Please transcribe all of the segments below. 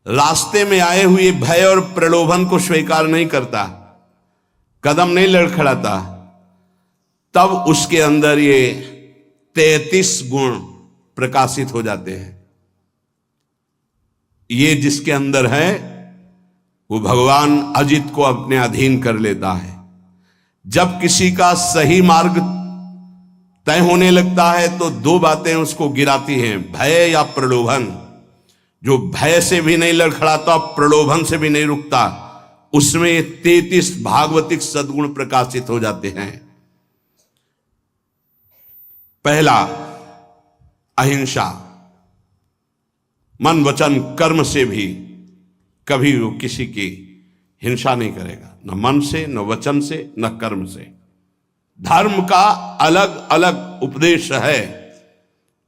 रास्ते में आए हुए भय और प्रलोभन को स्वीकार नहीं करता, कदम नहीं लड़खड़ाता, तब उसके अंदर ये 33 गुण प्रकाशित हो जाते हैं। ये जिसके अंदर है वो भगवान अजित को अपने अधीन कर लेता है। जब किसी का सही मार्ग तय होने लगता है तो दो बातें उसको गिराती हैं, भय या प्रलोभन। जो भय से भी नहीं लड़खड़ाता, प्रलोभन से भी नहीं रुकता, उसमें 33 भागवतिक सद्गुण प्रकाशित हो जाते हैं। पहला, अहिंसा। मन वचन कर्म से भी कभी वो किसी की हिंसा नहीं करेगा, न मन से, न वचन से, न कर्म से। धर्म का अलग अलग उपदेश है,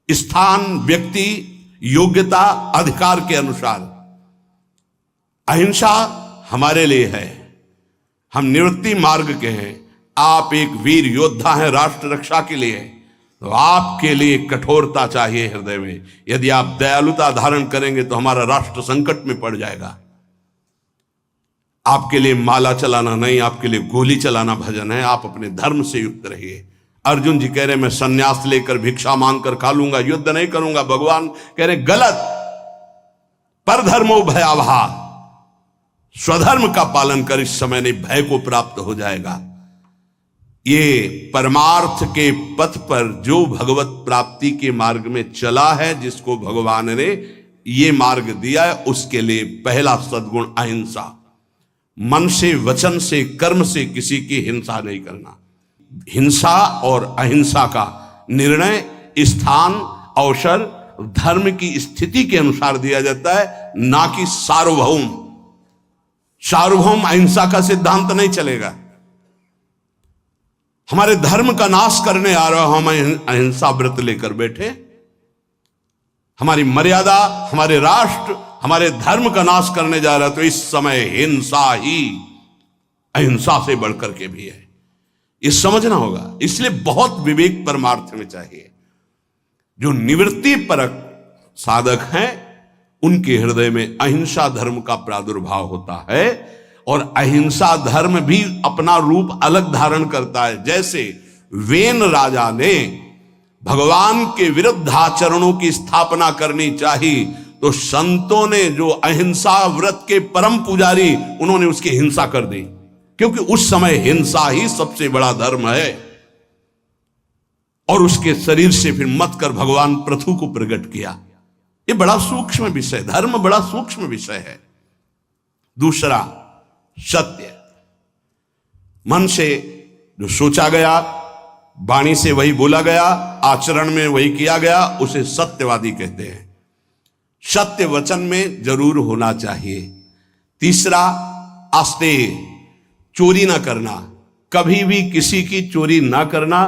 स्थान, व्यक्ति, योग्यता, अधिकार के अनुसार। अहिंसा हमारे लिए है, हम निवृत्ति मार्ग के हैं। आप एक वीर योद्धा हैं राष्ट्र रक्षा के लिए, तो आपके लिए कठोरता चाहिए हृदय में। यदि आप दयालुता धारण करेंगे तो हमारा राष्ट्र संकट में पड़ जाएगा। आपके लिए माला चलाना नहीं, आपके लिए गोली चलाना भजन है। आप अपने धर्म से युक्त रहिए। अर्जुन जी कह रहे मैं सन्यास लेकर भिक्षा मांगकर खा लूंगा, युद्ध नहीं करूंगा। भगवान कह रहे गलत, पर धर्मो भयावहा, स्वधर्म का पालन कर, इस समय नहीं भय को प्राप्त हो जाएगा। ये परमार्थ के पथ पर जो भगवत प्राप्ति के मार्ग में चला है, जिसको भगवान ने ये मार्ग दिया है, उसके लिए पहला सद्गुण अहिंसा। मन से, वचन से, कर्म से किसी की हिंसा नहीं करना। हिंसा और अहिंसा का निर्णय स्थान, अवसर, धर्म की स्थिति के अनुसार दिया जाता है, ना कि सार्वभौम। सार्वभौम अहिंसा का सिद्धांत नहीं चलेगा। हमारे धर्म का नाश करने आ रहा हो, हम अहिंसा व्रत लेकर बैठे, हमारी मर्यादा, हमारे राष्ट्र, हमारे धर्म का नाश करने जा रहा है, तो इस समय हिंसा ही अहिंसा से बढ़कर के भी है। ये समझना होगा। इसलिए बहुत विवेक परमार्थ में चाहिए। जो निवृत्ति परक साधक हैं, उनके हृदय में अहिंसा धर्म का प्रादुर्भाव होता है, और अहिंसा धर्म भी अपना रूप अलग धारण करता है। जैसे वेन राजा ने भगवान के विरुद्ध आचरणों की स्थापना करनी चाहिए, तो संतों ने जो अहिंसा व्रत के परम पुजारी, उन्होंने उसकी हिंसा कर दी, क्योंकि उस समय हिंसा ही सबसे बड़ा धर्म है। और उसके शरीर से फिर मत कर भगवान पृथु को प्रकट किया। ये बड़ा सूक्ष्म विषय, धर्म बड़ा सूक्ष्म विषय है। दूसरा, सत्य। मन से जो सोचा गया, वाणी से वही बोला गया, आचरण में वही किया गया, उसे सत्यवादी कहते हैं। सत्य वचन में जरूर होना चाहिए। तीसरा, आस्तेय, चोरी ना करना, कभी भी किसी की चोरी ना करना,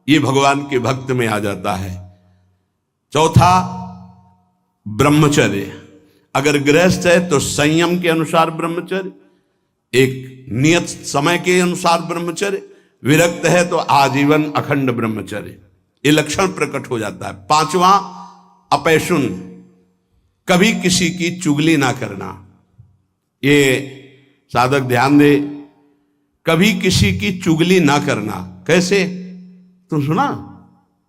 ये भगवान के भक्त में आ जाता है। चौथा, ब्रह्मचर्य। अगर गृहस्थ है तो संयम के अनुसार ब्रह्मचर्य, एक नियत समय के अनुसार ब्रह्मचर्य। विरक्त है तो आजीवन अखंड ब्रह्मचर्य। ये लक्षण प्रकट हो जाता है। पांचवा, अपैशुन, कभी किसी की चुगली ना करना। ये साधक ध्यान दे, कभी किसी की चुगली ना करना। कैसे? तुम सुना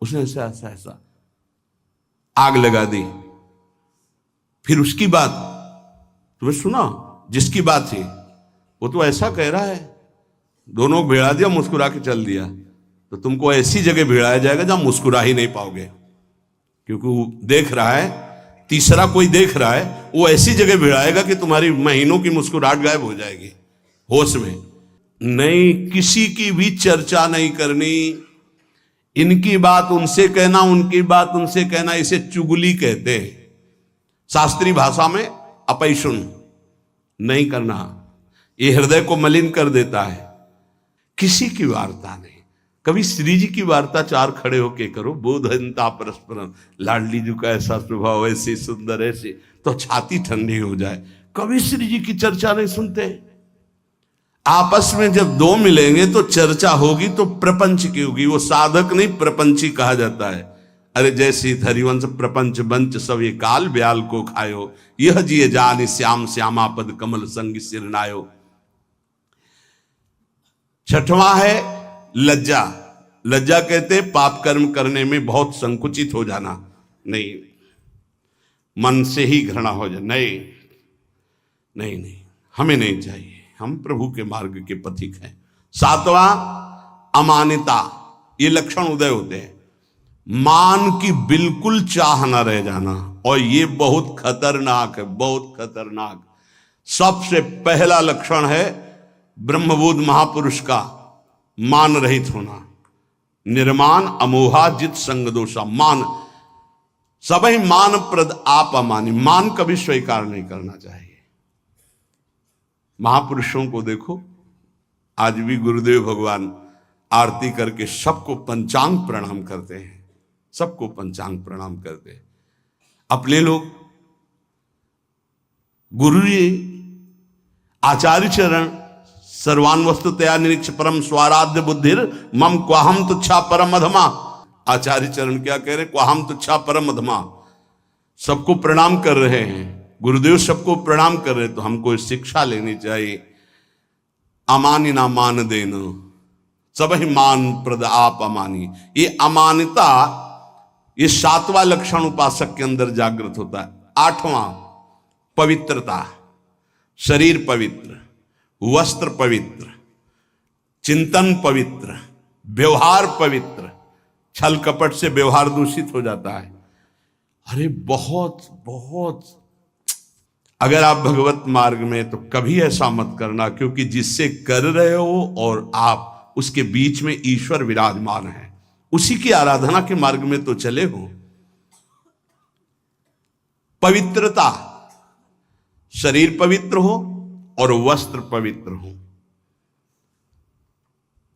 उसने ऐसा ऐसा ऐसा आग लगा दी, फिर उसकी बात तुम्हें सुना, जिसकी बात थी वो तो ऐसा कह रहा है, दोनों भिड़ा दिया, मुस्कुरा के चल दिया। तो तुमको ऐसी जगह भिड़ाया जाएगा जहां मुस्कुरा ही नहीं पाओगे, क्योंकि वो देख रहा है, तीसरा कोई देख रहा है, वो ऐसी जगह भिड़ाएगा कि तुम्हारी महीनों की मुस्कुराहट गायब हो जाएगी। होश में नहीं, किसी की भी चर्चा नहीं करनी। इनकी बात उनसे कहना, उनकी बात उनसे कहना, इसे चुगली कहते हैं। शास्त्रीय भाषा में अपैशुन नहीं करना, ये हृदय को मलिन कर देता है। किसी की वार्ता नहीं। कभी श्री जी की वार्ता चार खड़े होके करो, बोधनता परस्परम, लाडली जी का ऐसा स्वभाव, ऐसे सुंदर, ऐसे, तो छाती ठंडी हो जाए। कभी श्री जी की चर्चा नहीं सुनते। आपस में जब दो मिलेंगे तो चर्चा होगी, तो प्रपंच की होगी। वो साधक नहीं, प्रपंची कहा जाता है। अरे जैसी हरिवंश प्रपंच बंच सब ये काल ब्याल को खायो, यह जिए जान श्याम श्यामा पद कमल संग सिरनायो। छठवां है लज्जा। लज्जा कहते पाप कर्म करने में बहुत संकुचित हो जाना, नहीं, मन से ही घृणा हो जाए, नहीं नहीं नहीं, हमें नहीं चाहिए, हम प्रभु के मार्ग के पथिक हैं। सातवां अमानिता। ये लक्षण उदय होते हैं, मान की बिल्कुल चाह न रह जाना, और ये बहुत खतरनाक है, बहुत खतरनाक। सबसे पहला लक्षण है ब्रह्मबोध महापुरुष का मान रहित होना। निर्मान अमोहा जित संग दोषा। मान सभी मान प्रद आप अमानी, मान कभी स्वीकार नहीं करना चाहिए। महापुरुषों को देखो, आज भी गुरुदेव भगवान आरती करके सबको पंचांग प्रणाम करते हैं, सबको पंचांग प्रणाम करते हैं। अपने लोग गुरु जी आचार्य चरण सर्वान वस्तु तया निरीक्ष परम स्वाराध्य बुद्धिर मम क्वाहम तुच्छा परम अधमा। आचार्य चरण क्या कह रहे, क्वाहम तुच्छा परम अधमा। सबको प्रणाम कर रहे हैं, गुरुदेव सबको प्रणाम कर रहे, तो हमको शिक्षा लेनी चाहिए। अमानी ना मान देना, सब ही मान प्रद आप अमानी। ये अमानिता, ये सातवां लक्षण उपासक के अंदर जागृत होता है। आठवां पवित्रता। शरीर पवित्र, वस्त्र पवित्र, चिंतन पवित्र, व्यवहार पवित्र। छल कपट से व्यवहार दूषित हो जाता है। अरे बहुत बहुत, अगर आप भगवत मार्ग में, तो कभी ऐसा मत करना, क्योंकि जिससे कर रहे हो और आप उसके बीच में ईश्वर विराजमान है, उसी की आराधना के मार्ग में तो चले हो। पवित्रता, शरीर पवित्र हो और वस्त्र पवित्र हो।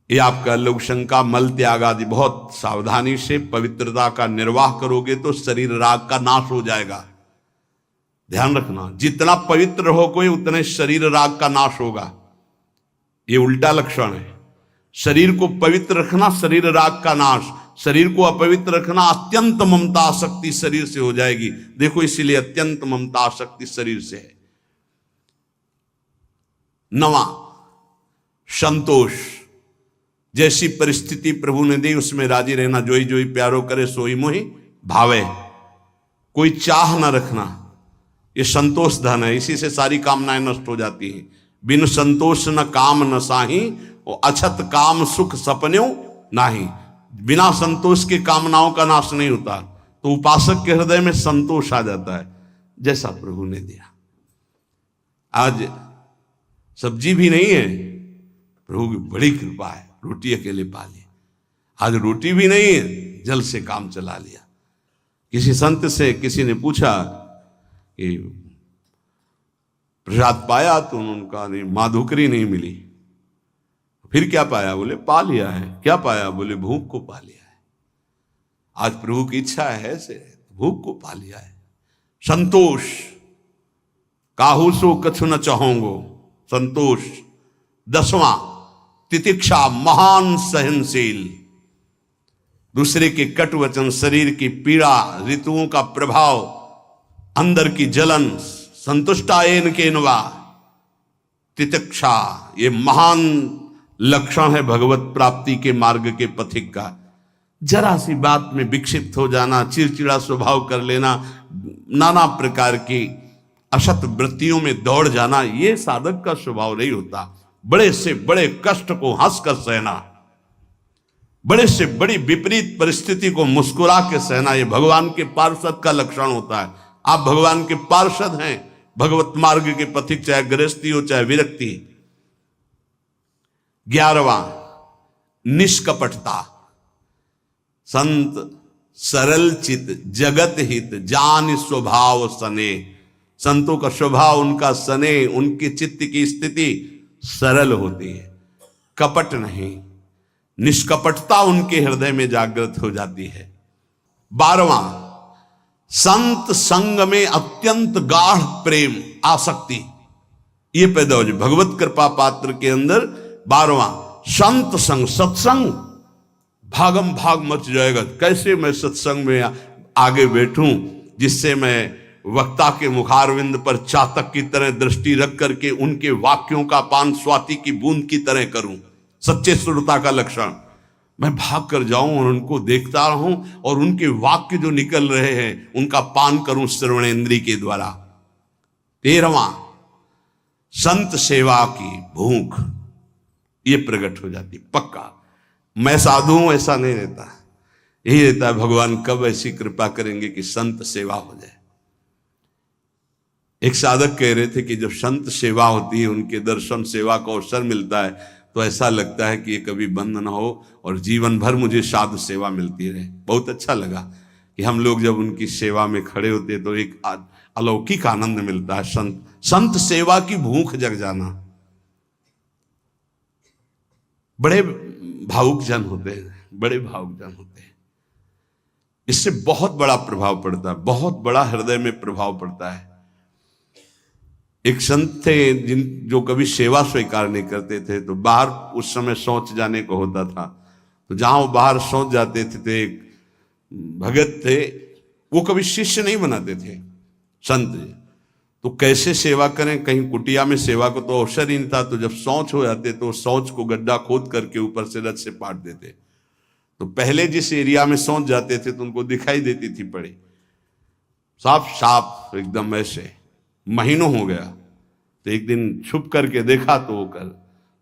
ये आपका लोक शंका मल त्याग आदि बहुत सावधानी से पवित्रता का निर्वाह करोगे तो शरीर राग का नाश हो जाएगा। ध्यान रखना, जितना पवित्र हो कोई उतने शरीर राग का नाश होगा। ये उल्टा लक्षण है। शरीर को पवित्र रखना, शरीर राग का नाश। शरीर को अपवित्र रखना, अत्यंत ममता आसक्ति शरीर से हो जाएगी। देखो, इसीलिए अत्यंत ममता आसक्ति शरीर से है। नवा संतोष। जैसी परिस्थिति प्रभु ने दी उसमें राजी रहना। जोई जोई प्यारो करे सोई मोहि भावे। कोई चाह न रखना, ये संतोष धन है। इसी से सारी कामनाएं नष्ट हो जाती हैं। बिन संतोष न काम न साही, और अछत काम सुख सपन्यों नाही। बिना संतोष के कामनाओं का नाश नहीं होता। तो उपासक के हृदय में संतोष आ जाता है, जैसा प्रभु ने दिया। आज सब्जी भी नहीं है, प्रभु की बड़ी कृपा है, रोटी अकेले पा ली। आज रोटी भी नहीं है, जल से काम चला लिया। किसी संत से किसी ने पूछा कि प्रसाद पाया, तो उन्होंने कहा नहीं, माधुकरी नहीं मिली। फिर क्या पाया? बोले पा लिया है। क्या पाया? बोले भूख को पा लिया है। आज प्रभु की इच्छा है से भूख को पा लिया है। संतोष, काहू सो कछु न चाहोगो, संतोष। 10वां तितिक्षा, महान सहनशील। दूसरे के कटु वचन, शरीर की पीड़ा, ऋतुओं का प्रभाव, अंदर की जलन, संतुष्टायन केनवा। तितिक्षा, ये महान लक्षण है भगवत प्राप्ति के मार्ग के पथिक का। जरा सी बात में विक्षिप्त हो जाना, चिड़चिड़ा स्वभाव कर लेना, नाना प्रकार की असत वृत्तियों में दौड़ जाना, ये साधक का स्वभाव नहीं होता। बड़े से बड़े कष्ट को हंसकर सहना, बड़े से बड़ी विपरीत परिस्थिति को मुस्कुरा के सहना, ये भगवान के पार्षद का लक्षण होता है। आप भगवान के पार्षद हैं, भगवत मार्ग के पथिक, चाहे गृहस्थी हो चाहे विरक्ति। 11वां निष्कपटता। संत सरल चित जगत हित जान स्वभाव सने। संतों का स्वभाव, उनका सने, उनकी चित्त की स्थिति सरल होती है, कपट नहीं। निष्कपटता उनके हृदय में जागृत हो जाती है। 12वां संत संग में अत्यंत गाढ़ प्रेम, आसक्ति, ये पैदा हो जाए भगवत कृपा पात्र के अंदर। 12वां संत संग, सत्संग, भागम भाग मच जाएगा। कैसे मैं सत्संग में आगे बैठूं जिससे मैं वक्ता के मुखारविंद पर चातक की तरह दृष्टि रख करके उनके वाक्यों का पान स्वाति की बूंद की तरह करूं। सच्चे श्रोता का लक्षण, मैं भाग कर जाऊं और उनको देखता रहूं और उनके वाक्य जो निकल रहे हैं उनका पान करूं श्रवणेन्द्रिय के द्वारा। 13वां, संत सेवा की भूख ये प्रकट हो जाती पक्का। मैं साधु हूं ऐसा नहीं रहता, यही रहता है भगवान कब ऐसी कृपा करेंगे कि संत सेवा हो जाए। एक साधक कह रहे थे कि जब संत सेवा होती है, उनके दर्शन सेवा का अवसर मिलता है, तो ऐसा लगता है कि ये कभी बंद ना हो और जीवन भर मुझे साधु सेवा मिलती रहे। बहुत अच्छा लगा कि हम लोग जब उनकी सेवा में खड़े होते तो एक अलौकिक आनंद मिलता है। संत सेवा की भूख जग जाना। बड़े भावुक जन होते हैं, बड़े भावुक जन होते हैं, इससे बहुत बड़ा प्रभाव पड़ता है, बहुत बड़ा हृदय में प्रभाव पड़ता है। एक संत थे जो कभी सेवा स्वीकार नहीं करते थे, तो बाहर उस समय शौच जाने को होता था, तो जहां वो बाहर शौच जाते थे तो एक भगत थे, वो कभी शिष्य नहीं बनाते थे संत। तो कैसे सेवा करें, कहीं कुटिया में सेवा को तो अवसर ही नहीं था, तो जब शौच हो जाते तो शौच को गड्ढा खोद करके ऊपर से रथ से पाट देते। तो पहले जिस एरिया में शौच जाते थे तो उनको दिखाई देती थी पड़ी, साफ साफ एकदम ऐसे। महीनों हो गया, तो एक दिन छुप करके देखा तो वो कर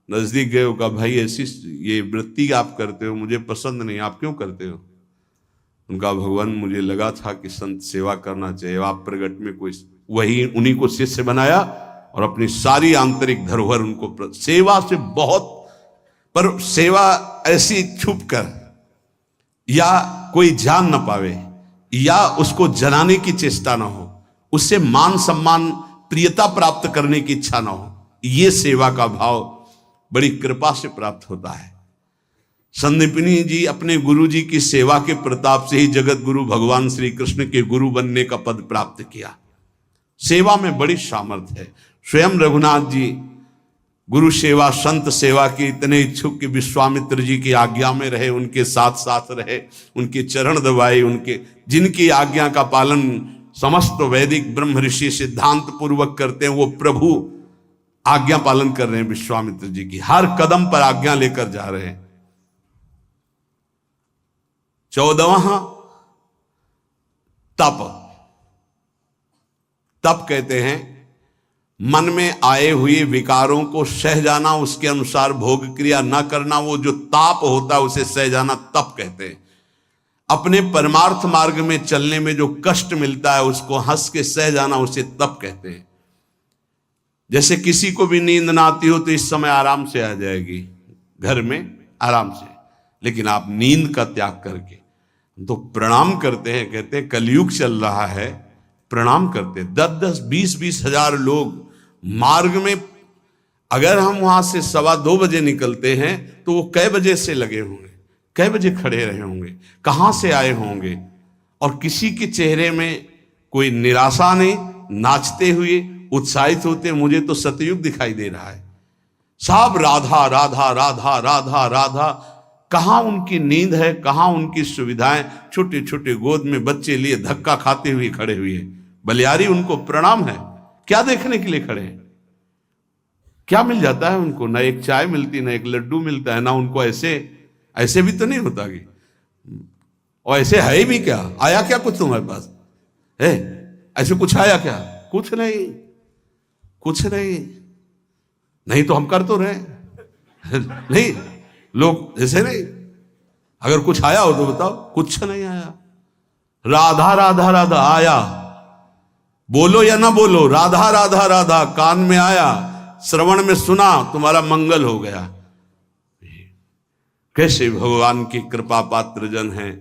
नजदीक गए, कहा भाई ऐसी ये वृत्ति आप करते हो मुझे पसंद नहीं, आप क्यों करते हो? उनका भगवान मुझे लगा था कि संत सेवा करना चाहिए, आप प्रगट में कोई वही उन्हीं को शिष्य बनाया और अपनी सारी आंतरिक धरोहर उनको सेवा से बहुत, पर सेवा ऐसी छुप कर या कोई जान न पावे या उसको जनाने की चेष्टा ना हो, उससे मान सम्मान प्रियता प्राप्त करने की इच्छा ना हो, ये सेवा का भाव बड़ी कृपा से प्राप्त होता है। संदीपनी जी अपने गुरु जी की सेवा के प्रताप से ही जगत गुरु भगवान श्री कृष्ण के गुरु बनने का पद प्राप्त किया। सेवा में बड़ी सामर्थ्य है। स्वयं रघुनाथ जी गुरु सेवा संत सेवा के इतने इच्छुक कि विश्वामित्र जी की आज्ञा में रहे, उनके साथ साथ रहे, उनके चरण दबाए, उनके जिनकी आज्ञा का पालन समस्त वैदिक ब्रह्म ऋषि सिद्धांत पूर्वक करते हैं, वो प्रभु आज्ञा पालन कर रहे हैं। विश्वामित्र जी की हर कदम पर आज्ञा लेकर जा रहे हैं। 14वां, तप कहते हैं मन में आए हुए विकारों को सह जाना, उसके अनुसार भोग क्रिया न करना, वो जो ताप होता है उसे सह जाना तप कहते हैं। अपने परमार्थ मार्ग में चलने में जो कष्ट मिलता है उसको हंस के सह जाना, उसे तप कहते हैं। जैसे किसी को भी नींद ना आती हो तो इस समय आराम से आ जाएगी घर में आराम से, लेकिन आप नींद का त्याग करके तो प्रणाम करते हैं। कहते हैं कलयुग चल रहा है, प्रणाम करते 10-10, 20-20 हजार लोग मार्ग में, अगर हम वहां से 2:15 बजे निकलते हैं तो वो कै बजे से लगे होंगे, कै बजे खड़े रहे होंगे, कहां से आए होंगे, और किसी के चेहरे में कोई निराशा नहीं, नाचते हुए उत्साहित होते। मुझे तो सतयुग दिखाई दे रहा है, सब राधा राधा राधा राधा राधा। कहां उनकी नींद है, कहां उनकी सुविधाएं? छोटे छोटे गोद में बच्चे लिए धक्का खाते हुए खड़े हुए, बलियारी उनको प्रणाम है। क्या देखने के लिए खड़े हैं? क्या मिल जाता है उनको? ना एक चाय मिलती, ना एक लड्डू मिलता है, ना उनको ऐसे भी तो नहीं होता कि, और ऐसे है भी क्या? आया क्या कुछ तुम्हारे पास है? ऐसे कुछ आया क्या? कुछ नहीं, कुछ नहीं, नहीं तो हम कर तो रहे नहीं, लोग ऐसे नहीं। अगर कुछ आया हो तो बताओ, कुछ नहीं आया। राधा राधा राधा आया, बोलो या ना बोलो, राधा राधा राधा कान में आया, श्रवण में सुना, तुम्हारा मंगल हो गया। कैसे भगवान की कृपा पात्र जन हैं।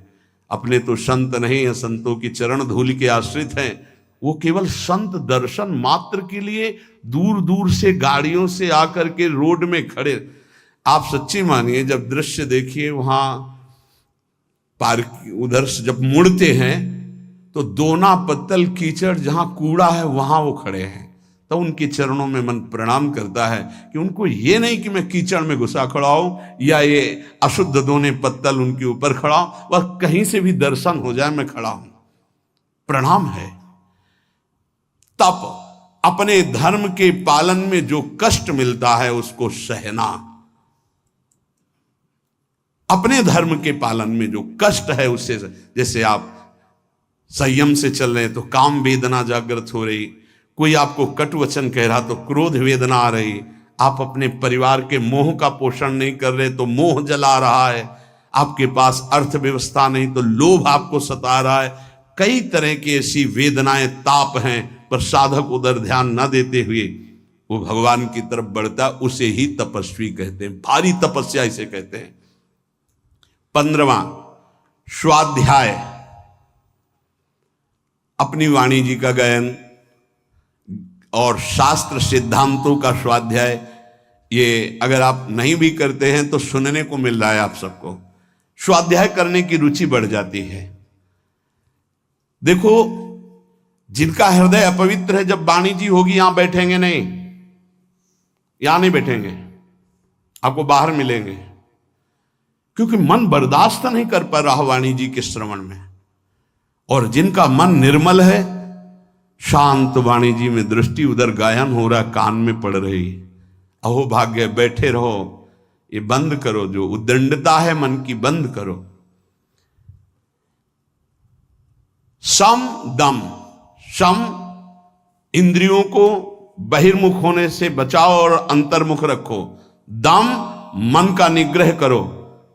अपने तो संत नहीं है, संतों की चरण धूलि के आश्रित हैं। वो केवल संत दर्शन मात्र के लिए दूर दूर से गाड़ियों से आकर के रोड में खड़े। आप सच्ची मानिए, जब दृश्य देखिए वहां पार्क उधर से जब मुड़ते हैं तो दोना पत्तल कीचड़, जहां कूड़ा है वहां वो खड़े हैं। तो उनके चरणों में मन प्रणाम करता है कि उनको ये नहीं कि मैं कीचड़ में घुसा खड़ा हूं या ये अशुद्ध दोने पत्तल उनके ऊपर खड़ा हूं, वह कहीं से भी दर्शन हो जाए मैं खड़ा हूं। प्रणाम है। तप, अपने धर्म के पालन में जो कष्ट मिलता है उसको सहना। अपने धर्म के पालन में जो कष्ट है उससे, जैसे आप संयम से चल रहे तो काम वेदना जागृत हो रही, कोई आपको कटु वचन कह रहा तो क्रोध वेदना आ रही, आप अपने परिवार के मोह का पोषण नहीं कर रहे तो मोह जला रहा है, आपके पास अर्थव्यवस्था नहीं तो लोभ आपको सता रहा है। कई तरह की ऐसी वेदनाएं, ताप हैं, पर साधक उधर ध्यान न देते हुए वो भगवान की तरफ बढ़ता, उसे ही तपस्वी कहते हैं। भारी तपस्या इसे कहते हैं। 15वां स्वाध्याय, अपनी वाणी जी का गायन और शास्त्र सिद्धांतों का स्वाध्याय। ये अगर आप नहीं भी करते हैं तो सुनने को मिल रहा है आप सबको। स्वाध्याय करने की रुचि बढ़ जाती है। देखो, जिनका हृदय अपवित्र है, जब वाणी जी होगी यहां बैठेंगे नहीं, यहां नहीं बैठेंगे, आपको बाहर मिलेंगे, क्योंकि मन बर्दाश्त नहीं कर पा रहा वाणी जी के श्रवण में। और जिनका मन निर्मल है, शांत वाणी जी में दृष्टि, उधर गायन हो रहा, कान में पड़ रही, अहो भाग्य, बैठे रहो, ये बंद करो, जो उद्दंडता है मन की बंद करो। सम दम, सम, इंद्रियों को बहिर्मुख होने से बचाओ और अंतर्मुख रखो। दम, मन का निग्रह करो।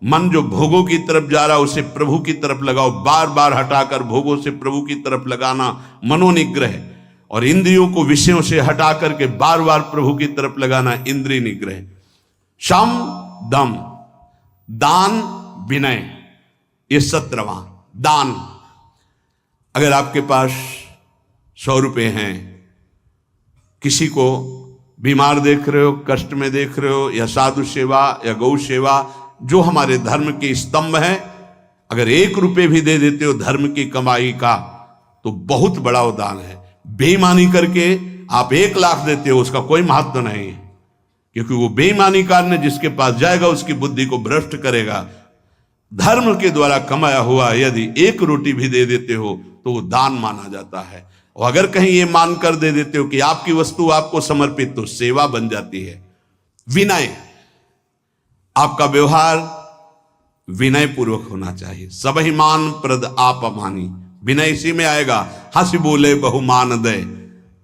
मन जो भोगों की तरफ जा रहा उसे प्रभु की तरफ लगाओ, बार बार हटाकर भोगों से प्रभु की तरफ लगाना मनोनिग्रह, और इंद्रियों को विषयों से हटा करके बार बार प्रभु की तरफ लगाना इंद्रिय निग्रह। शम दम, दान विनय, ये 17वां दान। अगर आपके पास 100 रुपए हैं, किसी को बीमार देख रहे हो, कष्ट में देख रहे हो, या साधु सेवा या गौ सेवा जो हमारे धर्म के स्तंभ हैं, अगर 1 रुपए भी दे देते हो धर्म की कमाई का तो बहुत बड़ा वो दान है। बेईमानी करके आप 1 लाख देते हो, उसका कोई महत्व नहीं, क्योंकि वो बेईमानी करने जिसके पास जाएगा उसकी बुद्धि को भ्रष्ट करेगा। धर्म के द्वारा कमाया हुआ यदि 1 रोटी भी दे देते हो तो वो दान माना जाता है। और अगर कहीं ये मानकर दे देते हो कि आपकी वस्तु आपको समर्पित, तो सेवा बन जाती है। विनय, आपका व्यवहार विनय पूर्वक होना चाहिए। सबहि मान प्रद आप मानी, विनय इसी में आएगा। हंसी बोले बहुमान दे,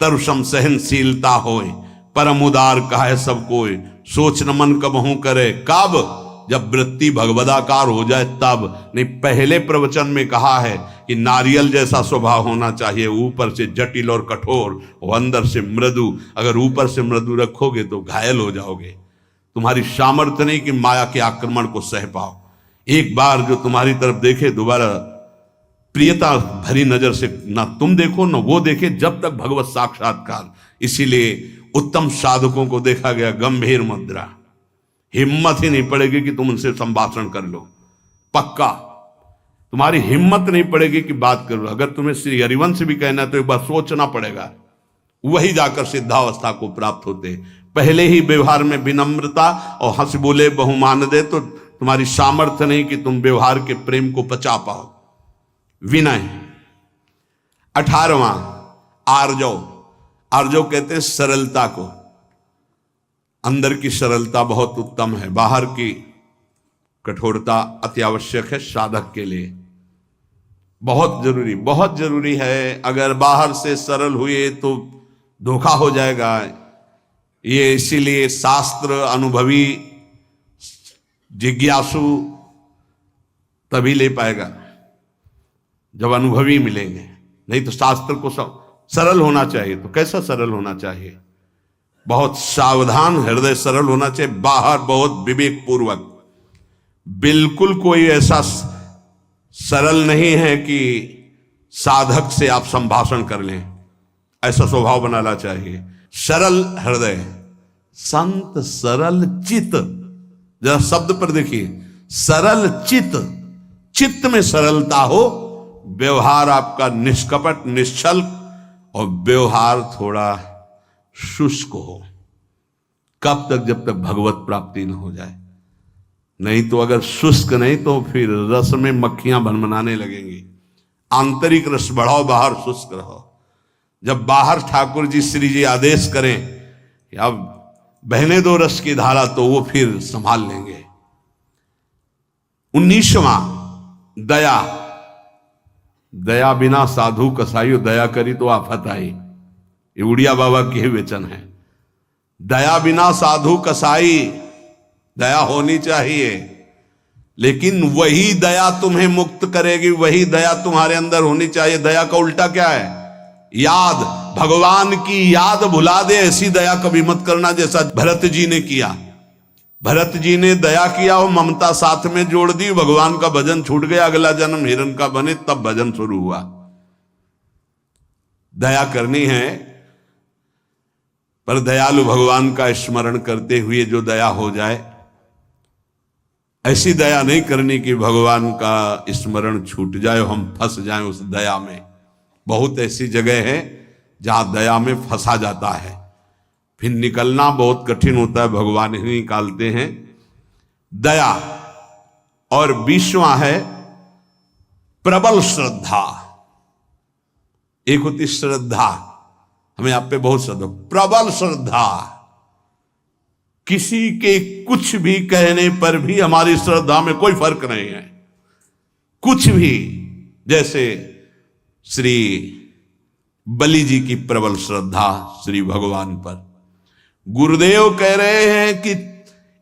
तरु सम सहनशीलता होए, परम उदार कहे सब कोई, सोच न मन कबहू करे, कब जब वृत्ति भगवदाकार हो जाए तब। नहीं, पहले प्रवचन में कहा है कि नारियल जैसा स्वभाव होना चाहिए, ऊपर से जटिल और कठोर और अंदर से मृदु। अगर ऊपर से मृदु रखोगे तो घायल हो जाओगे। तुम्हारी सामर्थ्य नहीं कि माया के आक्रमण को सह पाओ। एक बार जो तुम्हारी तरफ देखे, दोबारा प्रियता भरी नजर से ना तुम देखो ना वो देखे, जब तक भगवत साक्षात्कार। इसीलिए उत्तम साधकों को देखा गया गंभीर मुद्रा, हिम्मत ही नहीं पड़ेगी कि तुम उनसे संभाषण कर लो। पक्का तुम्हारी हिम्मत नहीं पड़ेगी कि बात करो। अगर तुम्हें श्री हरिवंश भी कहना है तो एक बार सोचना पड़ेगा, वही जाकर सिद्धावस्था को प्राप्त होते। पहले ही व्यवहार में विनम्रता और हंस बोले बहुमान दे, तो तुम्हारी सामर्थ्य नहीं कि तुम व्यवहार के प्रेम को पचा पाओ। विनय। 18वां आर्जव। आर्जव कहते हैं सरलता को। अंदर की सरलता बहुत उत्तम है, बाहर की कठोरता अति आवश्यक है साधक के लिए। बहुत जरूरी है। अगर बाहर से सरल हुए तो धोखा हो जाएगा। ये इसीलिए शास्त्र अनुभवी जिज्ञासु तभी ले पाएगा जब अनुभवी मिलेंगे, नहीं तो शास्त्र को सरल होना चाहिए। तो कैसा सरल होना चाहिए? बहुत सावधान हृदय सरल होना चाहिए, बाहर बहुत विवेक पूर्वक। बिल्कुल कोई ऐसा सरल नहीं है कि साधक से आप संभाषण कर लें, ऐसा स्वभाव बनाना चाहिए। सरल हृदय, संत सरल चित्त। जरा शब्द पर देखिए, सरल चित्त। चित्त में सरलता हो, व्यवहार आपका निष्कपट निश्चल, और व्यवहार थोड़ा शुष्क हो। कब तक? जब तक भगवत प्राप्ति न हो जाए। नहीं तो अगर शुष्क नहीं तो फिर रस में मक्खियां भनभनाने लगेंगी। आंतरिक रस बढ़ाओ, बाहर शुष्क रहो। जब बाहर ठाकुर जी श्री जी आदेश करें कि अब बहने दो रस की धारा, तो वो फिर संभाल लेंगे। 19वां दया। दया बिना साधु कसाई, दया करी तो आफत आई। ये उड़िया बाबा के वचन है। दया बिना साधु कसाई, दया होनी चाहिए, लेकिन वही दया तुम्हें मुक्त करेगी, वही दया तुम्हारे अंदर होनी चाहिए। दया का उल्टा क्या है? याद। भगवान की याद भुला दे, ऐसी दया कभी मत करना जैसा भरत जी ने किया। भरत जी ने दया किया और ममता साथ में जोड़ दी, भगवान का भजन छूट गया। अगला जन्म हिरण का बने, तब भजन शुरू हुआ। दया करनी है, पर दयालु भगवान का स्मरण करते हुए जो दया हो जाए, ऐसी दया नहीं करनी कि भगवान का स्मरण छूट जाए, हम फंस जाएं उस दया में। बहुत ऐसी जगह है जहां दया में फंसा जाता है, फिर निकलना बहुत कठिन होता है, भगवान ही निकालते हैं। दया। और 20वां है प्रबल श्रद्धा। एक होती श्रद्धा, हमें आप पे बहुत श्रद्धा, प्रबल श्रद्धा। किसी के कुछ भी कहने पर भी हमारी श्रद्धा में कोई फर्क नहीं है, कुछ भी। जैसे श्री बलि जी की प्रबल श्रद्धा श्री भगवान पर। गुरुदेव कह रहे हैं कि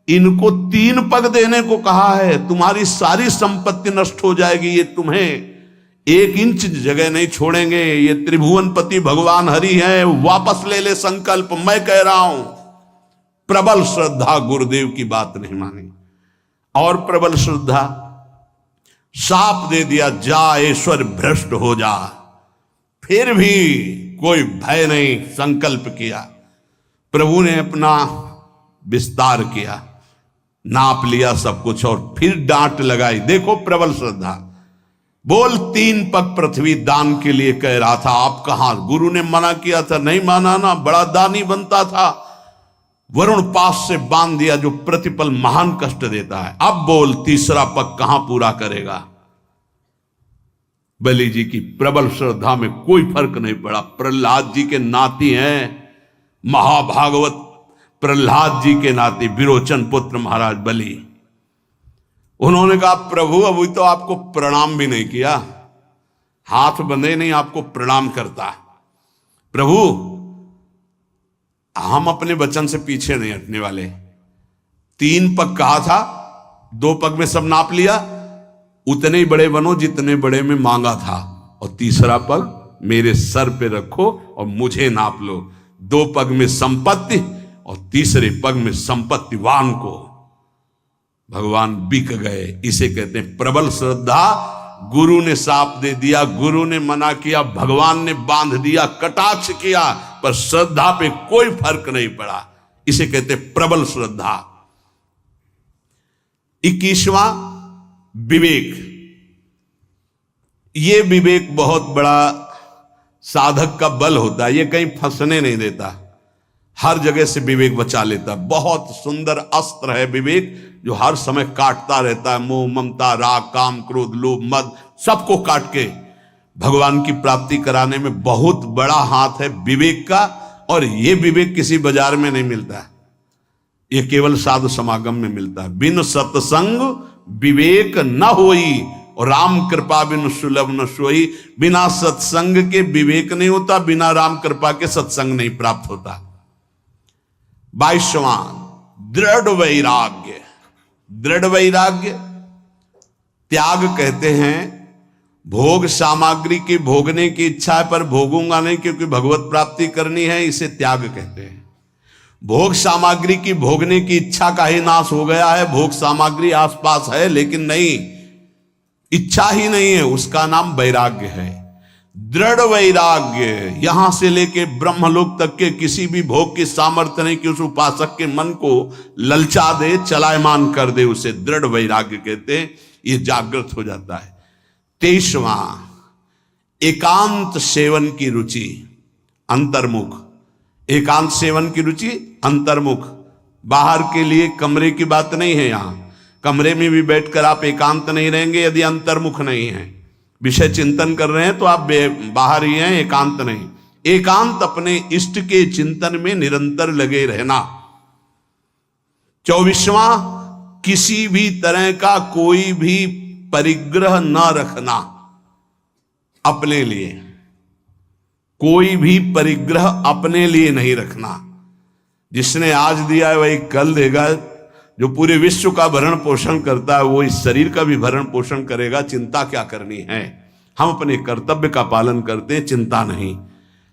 इनको 3 पग देने को कहा है, तुम्हारी सारी संपत्ति नष्ट हो जाएगी, ये तुम्हें 1 इंच जगह नहीं छोड़ेंगे। ये त्रिभुवनपति भगवान हरि हैं, वापस ले ले संकल्प, मैं कह रहा हूं। प्रबल श्रद्धा, गुरुदेव की बात नहीं मानी। और प्रबल श्रद्धा, शाप दे दिया, जा ईश्वर भ्रष्ट हो जा, फिर भी कोई भय नहीं, संकल्प किया। प्रभु ने अपना विस्तार किया, नाप लिया सब कुछ, और फिर डांट लगाई। देखो प्रबल श्रद्धा। बोल 3 पग पृथ्वी दान के लिए कह रहा था, आप कहां? गुरु ने मना किया था, नहीं माना ना, बड़ा दानी बनता था। वरुण पास से बांध दिया जो प्रतिपल महान कष्ट देता है। अब बोल 3रा पग कहां पूरा करेगा? बलि जी की प्रबल श्रद्धा में कोई फर्क नहीं पड़ा। प्रहलाद जी के नाती हैं, महाभागवत प्रहलाद जी के नाती, विरोचन पुत्र महाराज बलि। उन्होंने कहा प्रभु अभी तो आपको प्रणाम भी नहीं किया, हाथ बंधे नहीं, आपको प्रणाम करता। प्रभु हम अपने वचन से पीछे नहीं हटने वाले। 3 पग कहा था, 2 पग में सब नाप लिया, उतने ही बड़े बनो जितने बड़े में मांगा था, और 3रा पग मेरे सर पे रखो और मुझे नाप लो। 2 पग में संपत्ति और 3रे पग में संपत्तिवान को भगवान बिक गए। इसे कहते हैं प्रबल श्रद्धा। गुरु ने साप दे दिया, गुरु ने मना किया, भगवान ने बांध दिया, कटाक्ष किया, पर श्रद्धा पे कोई फर्क नहीं पड़ा। इसे कहते प्रबल श्रद्धा। 21वां विवेक। ये विवेक बहुत बड़ा साधक का बल होता है, ये कहीं फंसने नहीं देता, हर जगह से विवेक बचा लेता। बहुत सुंदर अस्त्र है विवेक, जो हर समय काटता रहता है। मोह, ममता, राग, काम, क्रोध, लोभ, मद, सबको काट के भगवान की प्राप्ति कराने में बहुत बड़ा हाथ है विवेक का। और ये विवेक किसी बाजार में नहीं मिलता, ये केवल साधु समागम में मिलता है। बिन सत्संग विवेक न होई, और राम कृपा बिन सुलभ न सोई। बिना सत्संग के विवेक नहीं होता, बिना राम कृपा के सत्संग नहीं प्राप्त होता। 22वां दृढ़ वैराग्य। दृढ़ वैराग्य त्याग कहते हैं। भोग सामग्री की भोगने की इच्छा है, पर भोगूंगा नहीं क्योंकि भगवत प्राप्ति करनी है, इसे त्याग कहते हैं। भोग सामग्री की भोगने की इच्छा का ही नाश हो गया है। भोग सामग्री आसपास है लेकिन नहीं, इच्छा ही नहीं है, उसका नाम वैराग्य है। दृढ़ वैराग्य, यहां से लेके ब्रह्मलोक तक के किसी भी भोग की सामर्थ्य नहीं कि उस उपासक के मन को ललचा दे, चलायमान कर दे, उसे दृढ़ वैराग्य कहते हैं। ये जागृत हो जाता है। 23वां एकांत सेवन की रुचि, अंतर्मुख। एकांत सेवन की रुचि, अंतर्मुख। बाहर के लिए कमरे की बात नहीं है। यहां कमरे में भी बैठकर आप एकांत नहीं रहेंगे यदि अंतर्मुख नहीं है, विषय चिंतन कर रहे हैं तो आप बाहर ही हैं, एकांत नहीं। एकांत अपने इष्ट के चिंतन में निरंतर लगे रहना। 24वां, किसी भी तरह का कोई भी परिग्रह न रखना अपने लिए। कोई भी परिग्रह अपने लिए नहीं रखना। जिसने आज दिया है वही कल देगा। जो पूरे विश्व का भरण पोषण करता है वो इस शरीर का भी भरण पोषण करेगा। चिंता क्या करनी है? हम अपने कर्तव्य का पालन करते हैं, चिंता नहीं।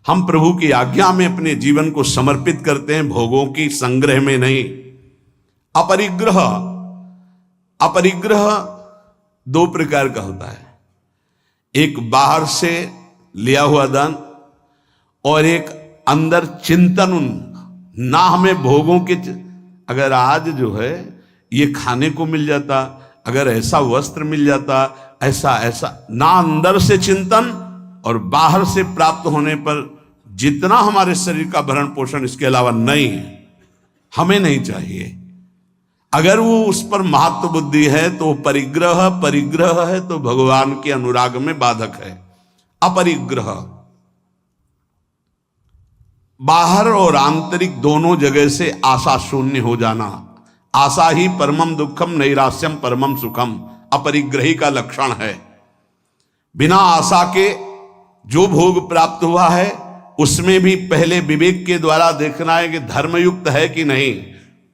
हम प्रभु की आज्ञा में अपने जीवन को समर्पित करते हैं, भोगों की संग्रह में नहीं। अपरिग्रह, अपरिग्रह दो प्रकार का होता है। एक बाहर से लिया हुआ दान और एक अंदर चिंतन। ना हमें भोगों के, अगर आज जो है ये खाने को मिल जाता, अगर ऐसा वस्त्र मिल जाता, ऐसा ऐसा, ना अंदर से चिंतन और बाहर से प्राप्त होने पर जितना हमारे शरीर का भरण पोषण इसके अलावा नहीं है, हमें नहीं चाहिए। अगर वो उस पर महत्व बुद्धि है तो परिग्रह, परिग्रह है तो भगवान के अनुराग में बाधक है। अपरिग्रह, बाहर और आंतरिक दोनों जगह से आशा शून्य हो जाना। आशा ही परमम दुखम, नैराश्यम परमम सुखम, अपरिग्रही का लक्षण है। बिना आशा के जो भोग प्राप्त हुआ है उसमें भी पहले विवेक के द्वारा देखना है कि धर्मयुक्त है कि नहीं,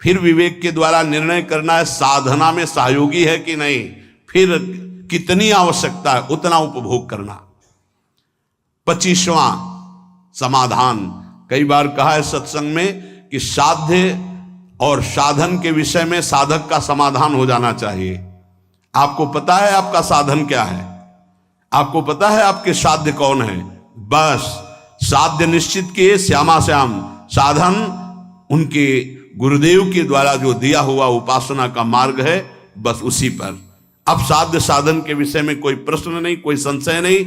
फिर विवेक के द्वारा निर्णय करना है साधना में सहयोगी है कि नहीं, फिर कितनी आवश्यकता है उतना उपभोग करना। 25वां समाधान, कई बार कहा है सत्संग में कि साध्य और साधन के विषय में साधक का समाधान हो जाना चाहिए। आपको पता है आपका साधन क्या है, आपको पता है आपके साध्य कौन है, बस साध्य निश्चित किए, श्यामा श्याम। साधन उनके गुरुदेव के द्वारा जो दिया हुआ उपासना का मार्ग है, बस उसी पर। अब साध्य साधन के विषय में कोई प्रश्न नहीं, कोई संशय नहीं।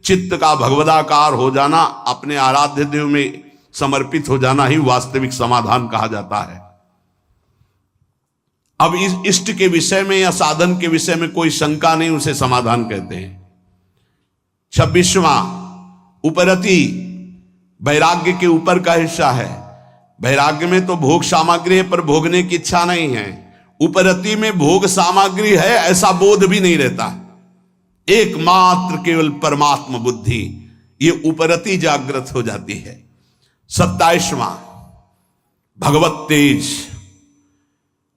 चित्त का भगवदाकार हो जाना, अपने आराध्य देव में समर्पित हो जाना ही वास्तविक समाधान कहा जाता है। अब इस इष्ट के विषय में या साधन के विषय में कोई शंका नहीं, उसे समाधान कहते हैं। 26वां उपरति, वैराग्य के ऊपर का हिस्सा है। वैराग्य में तो भोग सामग्री है पर भोगने की इच्छा नहीं है। उपरति में भोग सामग्री है ऐसा बोध भी नहीं रहता, एकमात्र केवल परमात्मा बुद्धि, ये उपरति जागृत हो जाती है। 27वां भगवत तेज,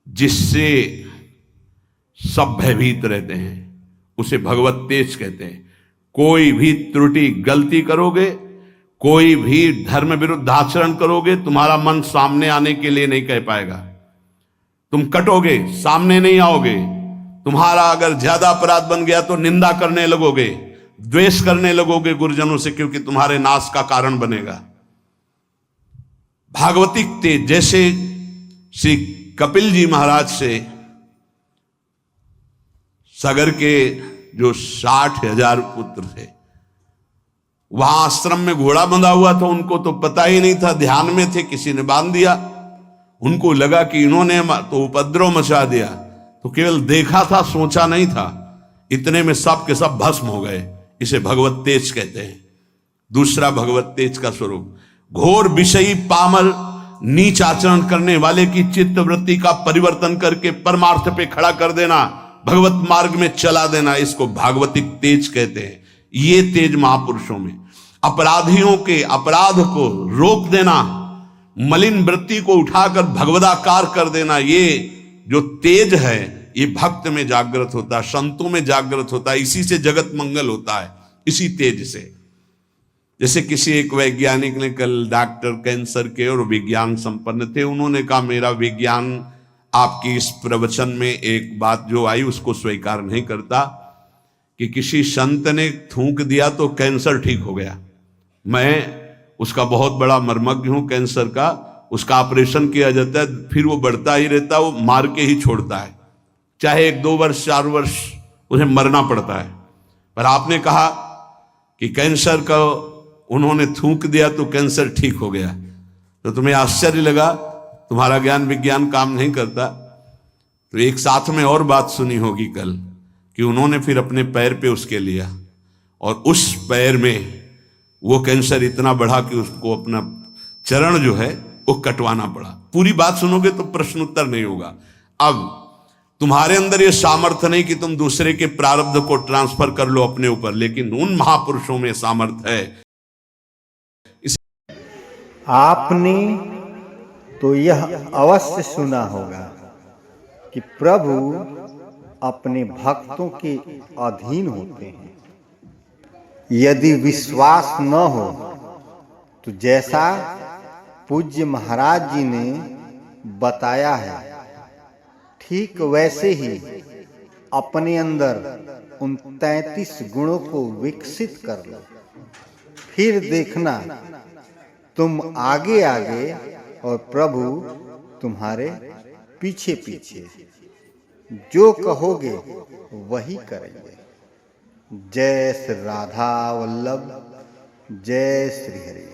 जिससे सब भयभीत रहते हैं उसे भगवत तेज कहते हैं। कोई भी त्रुटि गलती करोगे, कोई भी धर्म विरुद्ध आचरण करोगे, तुम्हारा मन सामने आने के लिए नहीं कह पाएगा। तुम कटोगे, सामने नहीं आओगे। तुम्हारा अगर ज्यादा अपराध बन गया तो निंदा करने लगोगे, द्वेष करने लगोगे गुरुजनों से, क्योंकि तुम्हारे नाश का कारण बनेगा। भागवतिक तेज, जैसे श्री कपिल जी महाराज से सागर के जो 60,000 पुत्र थे, वहां आश्रम में घोड़ा बंधा हुआ था, उनको तो पता ही नहीं था, ध्यान में थे, किसी ने बांध दिया। उनको लगा कि इन्होंने तो उपद्रव मचा दिया, तो केवल देखा था, सोचा नहीं था। इतने में सब के सब भस्म हो गए। इसे भगवत तेज कहते हैं। दूसरा भगवत तेज का स्वरूप, घोर विषयी पामर नीच आचरण करने वाले की चित्त वृत्ति का परिवर्तन करके परमार्थ पे खड़ा कर देना, भगवत मार्ग में चला देना, इसको भागवतिक तेज कहते हैं। ये तेज महापुरुषों में अपराधियों के अपराध को रोक देना, मलिन वृत्ति को उठाकर भगवदाकार कर देना, ये जो तेज है ये भक्त में जागृत होता है, संतों में जागृत होता है। इसी से जगत मंगल होता है, इसी तेज से। जैसे किसी एक वैज्ञानिक ने कल, डॉक्टर कैंसर के और विज्ञान संपन्न थे, उन्होंने कहा मेरा विज्ञान आपकी इस प्रवचन में एक बात जो आई उसको स्वीकार नहीं करता कि किसी संत ने थूक दिया तो कैंसर ठीक हो गया। मैं उसका बहुत बड़ा मर्मज्ञ हूं कैंसर का। उसका ऑपरेशन किया जाता है, फिर वो बढ़ता ही रहता है, वो मार के ही छोड़ता है, चाहे 1-2 वर्ष 4 वर्ष उन्हें मरना पड़ता है। पर आपने कहा कि कैंसर का उन्होंने थूक दिया तो कैंसर ठीक हो गया, तो तुम्हें आश्चर्य लगा, तुम्हारा ज्ञान विज्ञान काम नहीं करता, तो एक साथ में और बात सुनी होगी कल कि उन्होंने फिर अपने पैर पे उसके लिया और उस पैर में वो कैंसर इतना बढ़ा कि उसको अपना चरण जो है वो कटवाना पड़ा। पूरी बात सुनोगे तो प्रश्न उत्तर नहीं होगा। अब तुम्हारे अंदर ये सामर्थ्य नहीं कि तुम दूसरे के प्रारब्ध को ट्रांसफर कर लो अपने ऊपर, लेकिन उन महापुरुषों में सामर्थ्य है। आपने तो यह अवश्य सुना होगा कि प्रभु अपने भक्तों के अधीन होते हैं। यदि विश्वास न हो तो जैसा पूज्य महाराज जी ने बताया है, ठीक वैसे ही अपने अंदर उन 33 गुणों को विकसित कर लो। फिर देखना तुम आगे आगे और प्रभु तुम्हारे पीछे पीछे। जो कहोगे वही करेंगे। जय श्री राधा वल्लभ, जय श्री हरि।